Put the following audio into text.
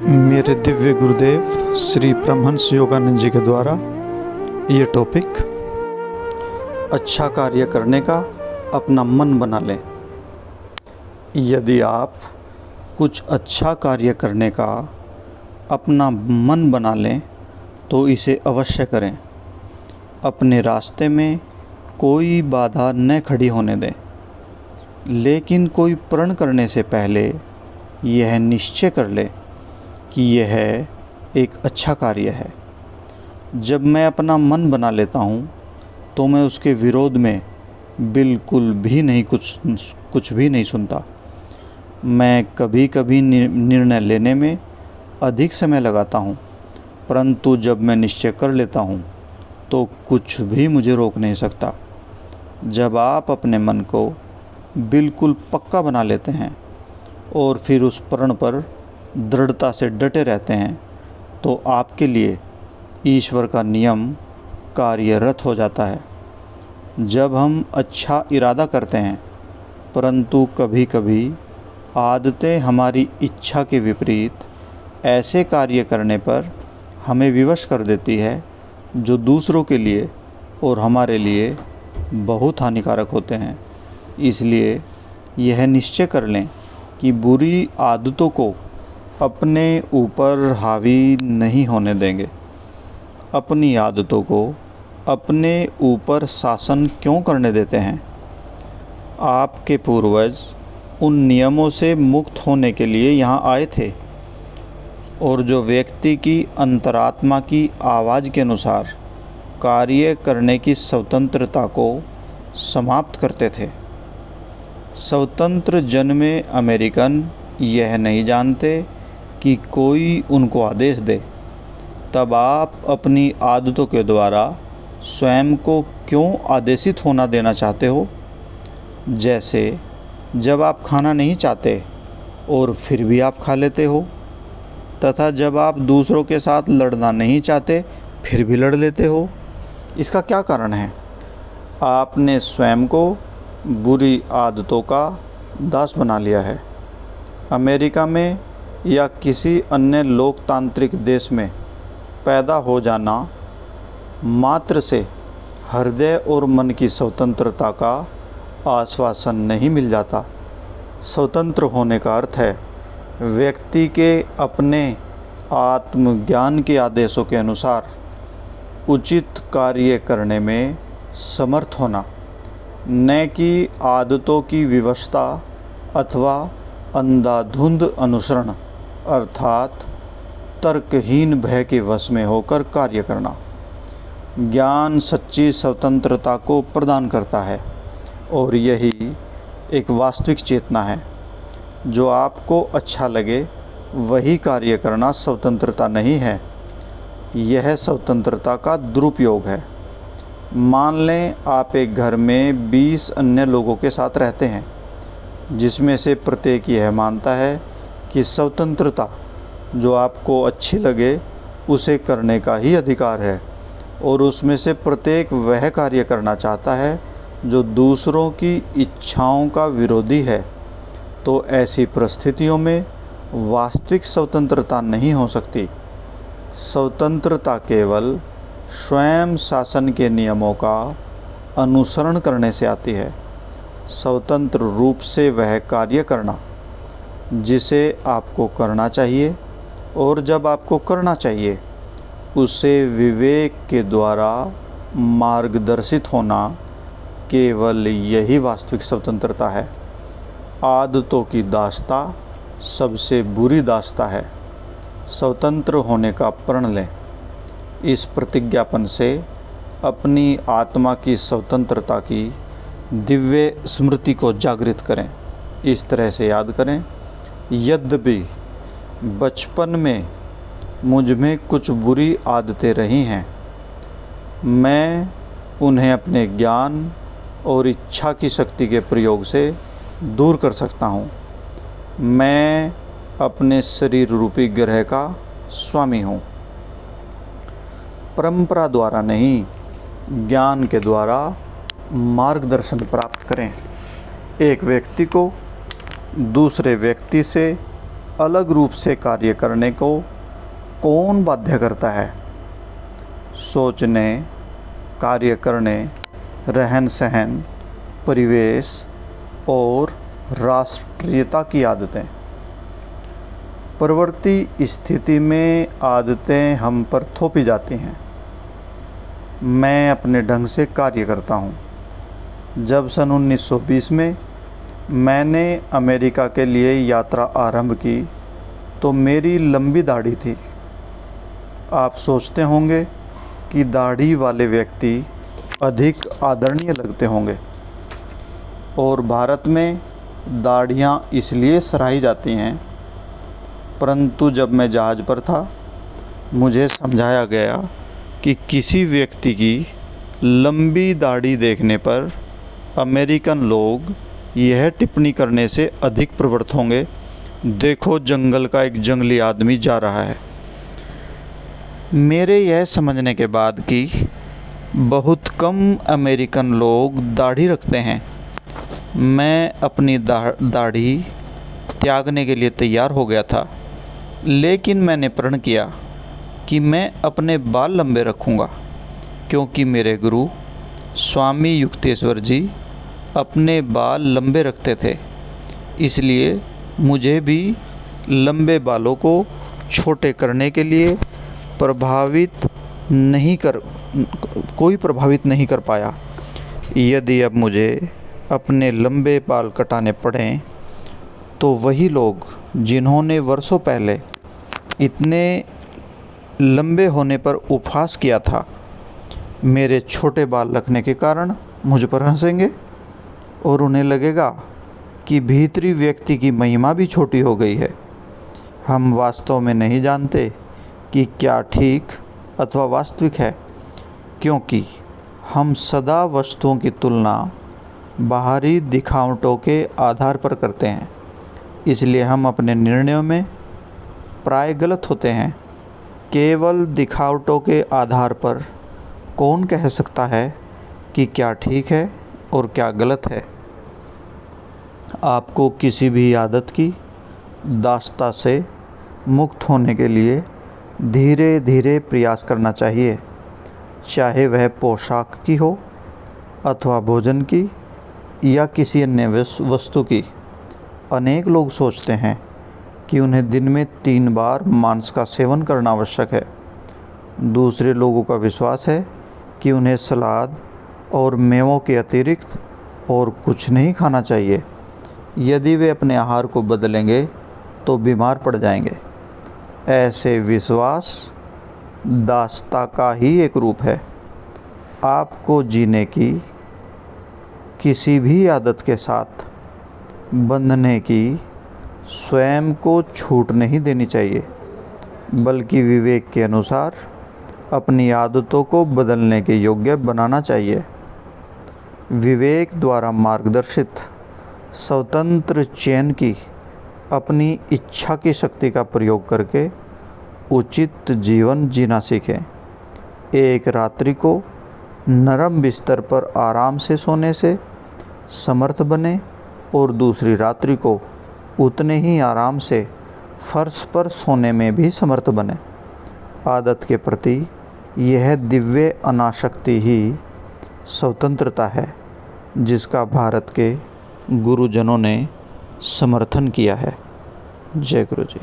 मेरे दिव्य गुरुदेव श्री परमहंस योगानंद जी के द्वारा ये टॉपिक, अच्छा कार्य करने का अपना मन बना लें। यदि आप कुछ अच्छा कार्य करने का अपना मन बना लें तो इसे अवश्य करें। अपने रास्ते में कोई बाधा न खड़ी होने दें, लेकिन कोई प्रण करने से पहले यह निश्चय कर ले कि यह एक अच्छा कार्य है। जब मैं अपना मन बना लेता हूँ तो मैं उसके विरोध में बिल्कुल भी नहीं कुछ भी नहीं सुनता। मैं कभी कभी निर्णय लेने में अधिक समय लगाता हूँ, परंतु जब मैं निश्चय कर लेता हूँ तो कुछ भी मुझे रोक नहीं सकता। जब आप अपने मन को बिल्कुल पक्का बना लेते हैं और फिर उस प्रण पर दृढ़ता से डटे रहते हैं तो आपके लिए ईश्वर का नियम कार्यरत हो जाता है। जब हम अच्छा इरादा करते हैं परंतु कभी कभी आदतें हमारी इच्छा के विपरीत ऐसे कार्य करने पर हमें विवश कर देती है जो दूसरों के लिए और हमारे लिए बहुत हानिकारक होते हैं। इसलिए यह निश्चय कर लें कि बुरी आदतों को अपने ऊपर हावी नहीं होने देंगे। अपनी आदतों को अपने ऊपर शासन क्यों करने देते हैं? आपके पूर्वज उन नियमों से मुक्त होने के लिए यहाँ आए थे और जो व्यक्ति की अंतरात्मा की आवाज़ के अनुसार कार्य करने की स्वतंत्रता को समाप्त करते थे। स्वतंत्र जन्मे अमेरिकन यह नहीं जानते कि कोई उनको आदेश दे। तब आप अपनी आदतों के द्वारा स्वयं को क्यों आदेशित होना देना चाहते हो? जैसे जब आप खाना नहीं चाहते और फिर भी आप खा लेते हो, तथा जब आप दूसरों के साथ लड़ना नहीं चाहते फिर भी लड़ लेते हो। इसका क्या कारण है? आपने स्वयं को बुरी आदतों का दास बना लिया है। अमेरिका में या किसी अन्य लोकतांत्रिक देश में पैदा हो जाना मात्र से हृदय और मन की स्वतंत्रता का आश्वासन नहीं मिल जाता। स्वतंत्र होने का अर्थ है व्यक्ति के अपने आत्मज्ञान के आदेशों के अनुसार उचित कार्य करने में समर्थ होना, न कि आदतों की विवशता अथवा अंधाधुंध अनुसरण अर्थात तर्कहीन भय के वश में होकर कार्य करना। ज्ञान सच्ची स्वतंत्रता को प्रदान करता है और यही एक वास्तविक चेतना है। जो आपको अच्छा लगे वही कार्य करना स्वतंत्रता नहीं है, यह स्वतंत्रता का दुरुपयोग है। मान लें आप एक घर में 20 अन्य लोगों के साथ रहते हैं, जिसमें से प्रत्येक यह मानता है कि स्वतंत्रता जो आपको अच्छी लगे उसे करने का ही अधिकार है और उसमें से प्रत्येक वह कार्य करना चाहता है जो दूसरों की इच्छाओं का विरोधी है। तो ऐसी परिस्थितियों में वास्तविक स्वतंत्रता नहीं हो सकती। स्वतंत्रता केवल स्वयं शासन के नियमों का अनुसरण करने से आती है। स्वतंत्र रूप से वह कार्य करना जिसे आपको करना चाहिए और जब आपको करना चाहिए उसे विवेक के द्वारा मार्गदर्शित होना, केवल यही वास्तविक स्वतंत्रता है। आदतों की दासता सबसे बुरी दासता है। स्वतंत्र होने का प्रण लें। इस प्रतिज्ञापन से अपनी आत्मा की स्वतंत्रता की दिव्य स्मृति को जागृत करें। इस तरह से याद करें, यद्यपि बचपन में मुझ में कुछ बुरी आदतें रही हैं, मैं उन्हें अपने ज्ञान और इच्छा की शक्ति के प्रयोग से दूर कर सकता हूँ। मैं अपने शरीर रूपी ग्रह का स्वामी हूँ। परंपरा द्वारा नहीं, ज्ञान के द्वारा मार्गदर्शन प्राप्त करें। एक व्यक्ति को दूसरे व्यक्ति से अलग रूप से कार्य करने को कौन बाध्य करता है? सोचने, कार्य करने, रहन सहन, परिवेश और राष्ट्रीयता की आदतें। प्रवृत्ति स्थिति में आदतें हम पर थोपी जाती हैं। मैं अपने ढंग से कार्य करता हूँ। जब सन 1920 में मैंने अमेरिका के लिए यात्रा आरंभ की तो मेरी लंबी दाढ़ी थी। आप सोचते होंगे कि दाढ़ी वाले व्यक्ति अधिक आदरणीय लगते होंगे और भारत में दाढ़ियाँ इसलिए सराही जाती हैं, परंतु जब मैं जहाज़ पर था मुझे समझाया गया कि किसी व्यक्ति की लंबी दाढ़ी देखने पर अमेरिकन लोग यह टिप्पणी करने से अधिक प्रवृत्त होंगे, देखो जंगल का एक जंगली आदमी जा रहा है। मेरे यह समझने के बाद कि बहुत कम अमेरिकन लोग दाढ़ी रखते हैं, मैं अपनी दाढ़ी त्यागने के लिए तैयार हो गया था, लेकिन मैंने प्रण किया कि मैं अपने बाल लंबे रखूँगा, क्योंकि मेरे गुरु स्वामी युक्तेश्वर जी अपने बाल लंबे रखते थे। इसलिए मुझे भी लंबे बालों को छोटे करने के लिए कोई प्रभावित नहीं कर पाया। यदि अब मुझे अपने लंबे बाल कटाने पड़ें तो वही लोग जिन्होंने वर्षों पहले इतने लंबे होने पर उपहास किया था, मेरे छोटे बाल रखने के कारण मुझ पर हंसेंगे और उन्हें लगेगा कि भीतरी व्यक्ति की महिमा भी छोटी हो गई है। हम वास्तव में नहीं जानते कि क्या ठीक अथवा वास्तविक है, क्योंकि हम सदा वस्तुओं की तुलना बाहरी दिखावटों के आधार पर करते हैं। इसलिए हम अपने निर्णयों में प्राय गलत होते हैं। केवल दिखावटों के आधार पर कौन कह सकता है कि क्या ठीक है और क्या गलत है? आपको किसी भी आदत की दास्ता से मुक्त होने के लिए धीरे धीरे प्रयास करना चाहिए, चाहे वह पोशाक की हो अथवा भोजन की या किसी अन्य वस्तु की। अनेक लोग सोचते हैं कि उन्हें दिन में 3 बार मांस का सेवन करना आवश्यक है। दूसरे लोगों का विश्वास है कि उन्हें सलाद और मेवों के अतिरिक्त और कुछ नहीं खाना चाहिए। यदि वे अपने आहार को बदलेंगे तो बीमार पड़ जाएंगे। ऐसे विश्वास दास्ता का ही एक रूप है। आपको जीने की किसी भी आदत के साथ बंधने की स्वयं को छूट नहीं देनी चाहिए, बल्कि विवेक के अनुसार अपनी आदतों को बदलने के योग्य बनाना चाहिए। विवेक द्वारा मार्गदर्शित स्वतंत्र चयन की अपनी इच्छा की शक्ति का प्रयोग करके उचित जीवन जीना सीखें। एक रात्रि को नरम बिस्तर पर आराम से सोने से समर्थ बने और दूसरी रात्रि को उतने ही आराम से फर्श पर सोने में भी समर्थ बने। आदत के प्रति यह दिव्य अनासक्ति ही स्वतंत्रता है, जिसका भारत के गुरुजनों ने समर्थन किया है। जय गुरु जी।